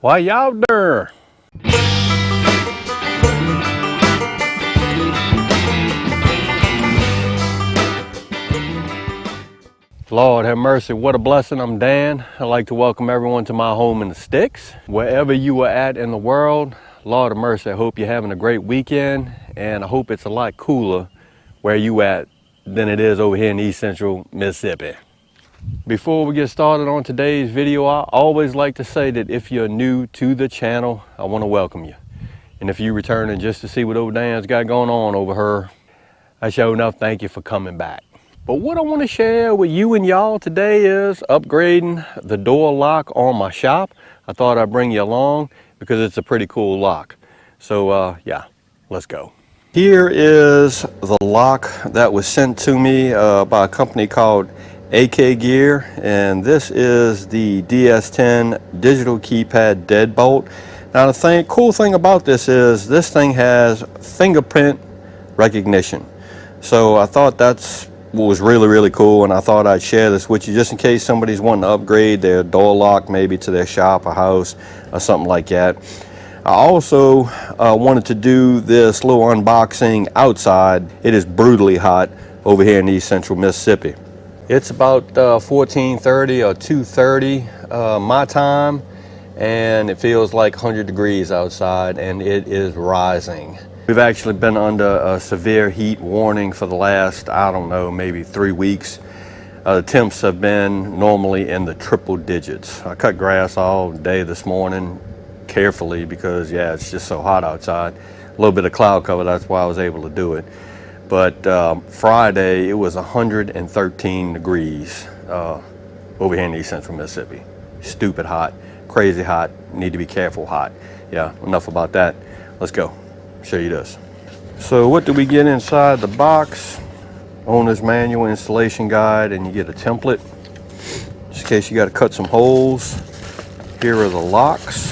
Why y'all there? Lord have mercy, what a blessing. I'm Dan. I'd like to welcome everyone to my home in the sticks. Wherever you are at in the world, Lord of mercy, I hope you're having a great weekend, and I hope it's a lot cooler where you at than it is over here in East Central Mississippi. Before we get started on today's video, I always like to say that if you're new to the channel, I want to welcome you. And if you're returning just to see what old Dan's got going on over here, I sure enough thank you for coming back. But what I want to share with you and y'all today is upgrading the door lock on my shop. I thought I'd bring you along because it's a pretty cool lock. So yeah, let's go. Here is the lock that was sent to me by a company called AKAGEAR, and this is the DS10 Digital Keypad Deadbolt. Now the cool thing about this is this thing has fingerprint recognition. So I thought that's what was really cool, and I thought I'd share this with you just in case somebody's wanting to upgrade their door lock maybe to their shop or house or something like that. I also wanted to do this little unboxing outside. It is brutally hot over here in East Central Mississippi. It's about 14:30 or 2:30 my time, and it feels like 100 degrees outside, and it is rising. We've actually been under a severe heat warning for the last, I don't know, maybe 3 weeks. The temps have been normally in the triple digits. I cut grass all day this morning carefully because, yeah, it's just so hot outside. A little bit of cloud cover, that's why I was able to do it. But Friday, it was 113 degrees over here in East Central Mississippi. Stupid hot, crazy hot, need to be careful hot. Yeah, enough about that. Let's go. Show you this. So what do we get inside the box? Owner's manual, installation guide, and you get a template just in case you got to cut some holes. Here are the locks,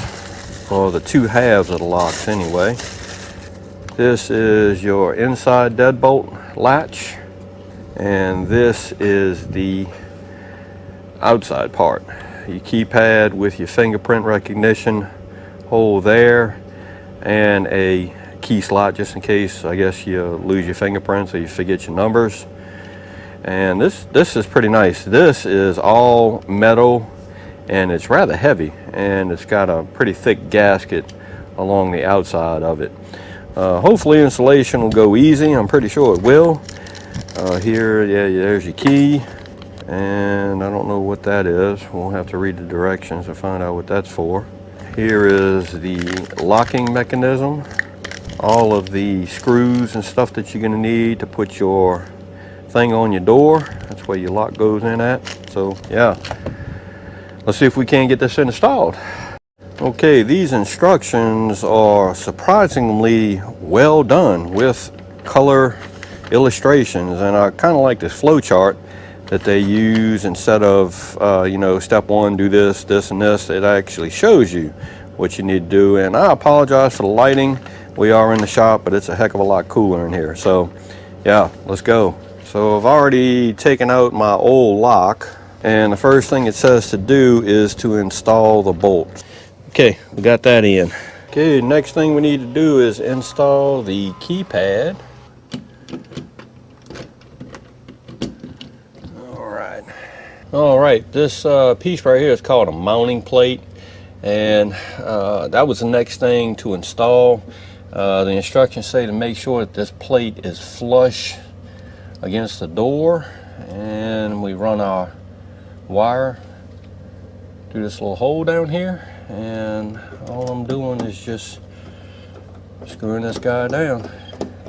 or the two halves of the locks anyway. This is your inside deadbolt latch, and this is the outside part. Your keypad with your fingerprint recognition hole there, and a key slot just in case, I guess, you lose your fingerprints or you forget your numbers. And this is pretty nice. This is all metal, and it's rather heavy, and it's got a pretty thick gasket along the outside of it. Hopefully installation will go easy. I'm pretty sure it will. Here, yeah, there's your key, and I don't know what that is. We'll have to read the directions to find out what that's for. Here is the locking mechanism. All of the screws and stuff that you're going to need to put your thing on your door. That's where your lock goes in at. So yeah, let's see if we can get this installed. Okay, these instructions are surprisingly well done with color illustrations, and I kind of like this flow chart that they use instead of you know, step one, do this, this, and this. It actually shows you what you need to do. And I apologize for the lighting. We are in the shop, but it's a heck of a lot cooler in here. So yeah, let's go. So I've already taken out my old lock, and the first thing it says to do is to install the bolt. Okay, we got that in. Okay, next thing we need to do is install the keypad. All right, this piece right here is called a mounting plate, and that was the next thing to install. The instructions say to make sure that this plate is flush against the door, and we run our wire through this little hole down here, and all I'm doing is just screwing this guy down.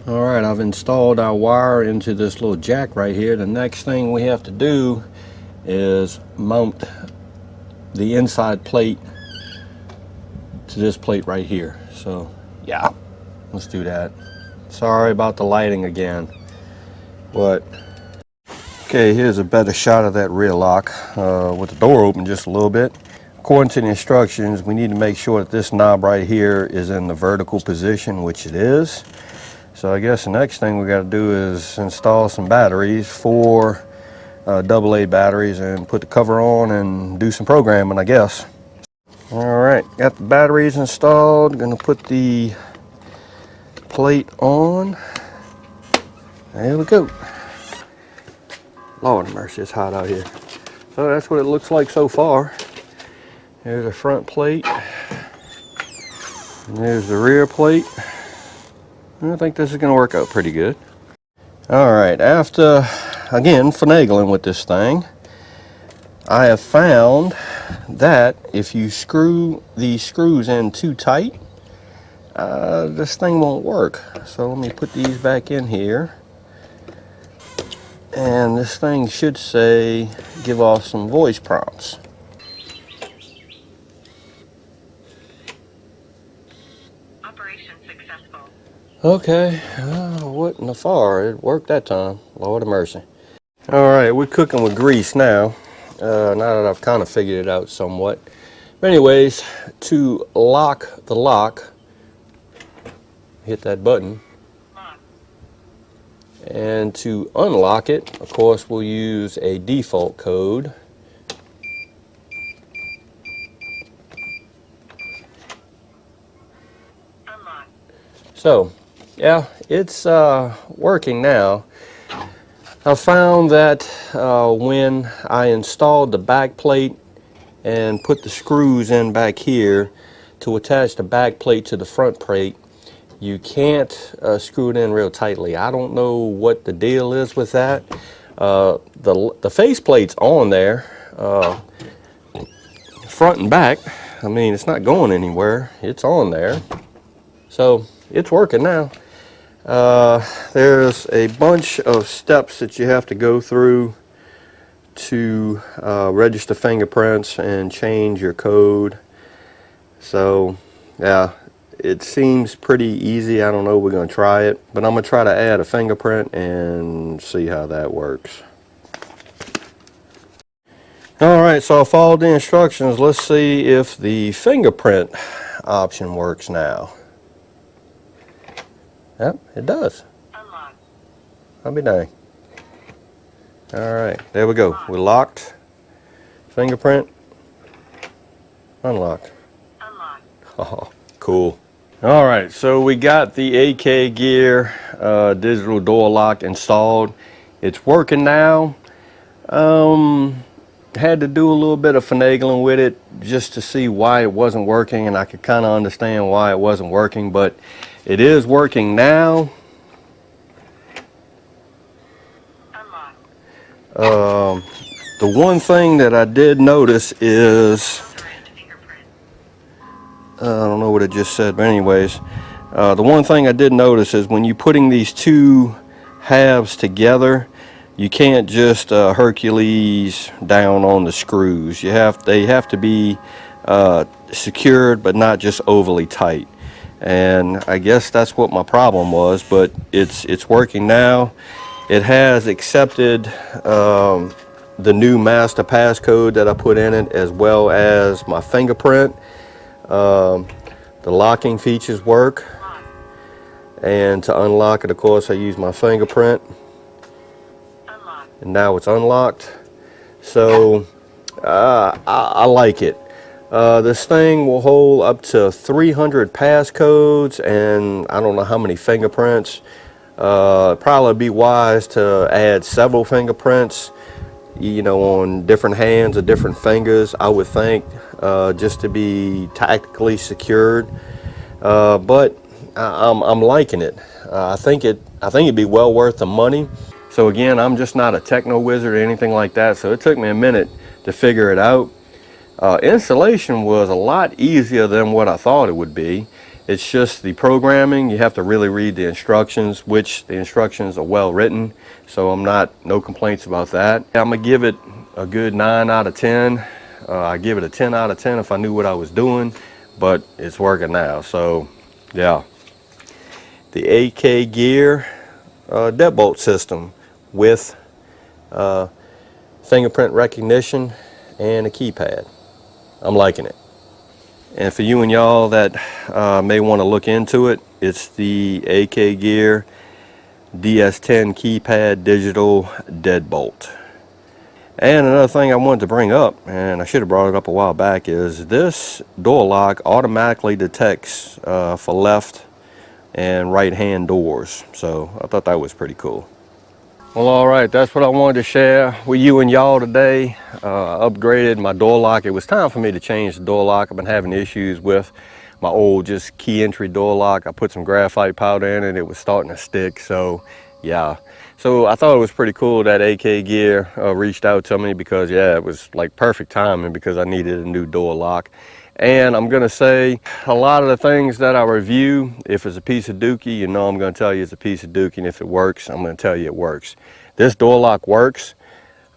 All right, I've installed our wire into this little jack right here. The next thing we have to do is mount the inside plate to this plate right here. So yeah, let's do that. Sorry about the lighting again, but okay, here's a better shot of that rear lock with the door open just a little bit. According to the instructions, we need to make sure that this knob right here is in the vertical position, which it is. So I guess the next thing we got to do is install some batteries, 4 AA batteries, and put the cover on and do some programming, I guess. All right, got the batteries installed. Gonna put the plate on. There we go. Lord have mercy, it's hot out here. So that's what it looks like so far. There's the front plate. And there's the rear plate. I think this is gonna work out pretty good. All right, after, again, finagling with this thing, I have found that if you screw these screws in too tight, this thing won't work. So let me put these back in here. And this thing should say, give off some voice prompts. Operation successful. Okay, what in the far? It worked that time. Lord of mercy. All right, we're cooking with grease now. Now that I've kind of figured it out somewhat. But anyways, to lock the lock, hit that button. And to unlock it, of course, we'll use a default code. Unlock. So, yeah, it's working now. I found that when I installed the back plate and put the screws in back here to attach the back plate to the front plate, you can't screw it in real tightly. I don't know what the deal is with that. The face plate's on there, front and back. I mean, it's not going anywhere. It's on there. So it's working now. There's a bunch of steps that you have to go through to register fingerprints and change your code. So yeah, it seems pretty easy. I don't know, we're going to try it, but I'm going to try to add a fingerprint and see how that works. Alright, so I followed the instructions. Let's see if the fingerprint option works now. Yep, it does. Unlock. I'll be dang. Alright, there we go. We're locked. Fingerprint. Unlocked. Unlock. Oh, cool. Alright, so we got the AKAGEAR digital door lock installed. It's working now. Had to do a little bit of finagling with it just to see why it wasn't working, and I could kind of understand why it wasn't working, but it is working now. Unlock. The one thing that I did notice is, I don't know what it just said, but anyways, the one thing I did notice is when you're putting these two halves together, you can't just Hercules down on the screws. They have to be secured, but not just overly tight. And I guess that's what my problem was, but it's working now. It has accepted the new master passcode that I put in it, as well as my fingerprint. The locking features work, and to unlock it, of course, I use my fingerprint. And now it's unlocked. So I like it. This thing will hold up to 300 passcodes and I don't know how many fingerprints. Probably be wise to add several fingerprints, you know, on different hands or different fingers, I would think, just to be tactically secured. But I'm liking it. I think it'd be well worth the money. So again, I'm just not a techno wizard or anything like that, so it took me a minute to figure it out. Installation was a lot easier than what I thought it would be. It's just the programming. You have to really read the instructions, which the instructions are well written, so no complaints about that. I'm gonna give it a good 9 out of 10. I give it a 10 out of 10 if I knew what I was doing, but it's working now. So yeah, the AKAGEAR Deadbolt System with fingerprint recognition and a keypad. I'm liking it. And for you and y'all that may want to look into it, it's the AKAGEAR DS10 keypad digital deadbolt. And another thing I wanted to bring up, and I should have brought it up a while back, is this door lock automatically detects for left and right hand doors. So I thought that was pretty cool. Well, all right, that's what I wanted to share with you and y'all today. I upgraded my door lock. It was time for me to change the door lock. I've been having issues with my old just key entry door lock. I put some graphite powder in it. It was starting to stick. So yeah, so I thought it was pretty cool that AKAGEAR reached out to me, because yeah, it was like perfect timing because I needed a new door lock. And I'm gonna say a lot of the things that I review, if it's a piece of dookie, you know I'm gonna tell you it's a piece of dookie, and if it works, I'm gonna tell you it works. This door lock works.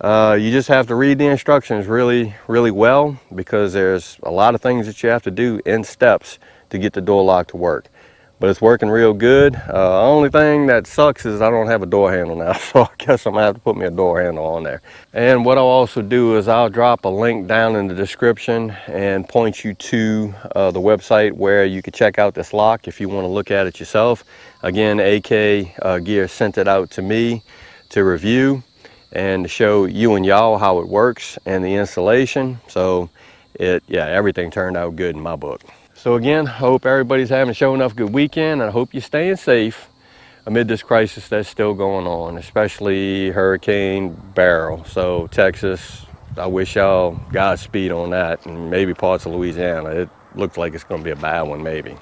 You just have to read the instructions really well, because there's a lot of things that you have to do in steps to get the door lock to work. But it's working real good. Only thing that sucks is I don't have a door handle now, so I guess I'm gonna have to put me a door handle on there. And what I'll also do is I'll drop a link down in the description and point you to the website where you can check out this lock if you want to look at it yourself. Again, AKAGEAR sent it out to me to review and to show you and y'all how it works and the installation. So yeah, everything turned out good in my book. So again, I hope everybody's having a show enough good weekend, and I hope you're staying safe amid this crisis that's still going on, especially Hurricane Beryl. So Texas, I wish y'all Godspeed on that, and maybe parts of Louisiana. It looks like it's gonna be a bad one, maybe.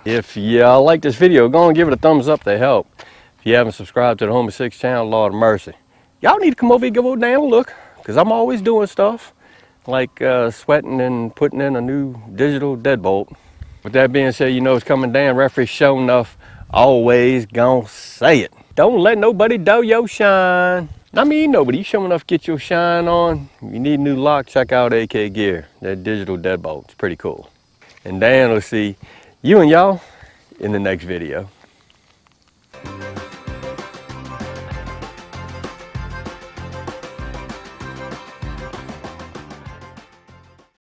If y'all like this video, go and give it a thumbs up to help. If you haven't subscribed to the Home of Six channel, Lord of mercy, y'all need to come over here and give a damn look, because I'm always doing stuff like sweating and putting in a new digital deadbolt. With that being said, you know it's coming down. Referee sure enough always gonna say it. Don't let nobody dull your shine. I mean, nobody, you sure enough get your shine on. If you need a new lock, check out AKAGEAR. That digital deadbolt, it's pretty cool. And Dan will see you and y'all in the next video.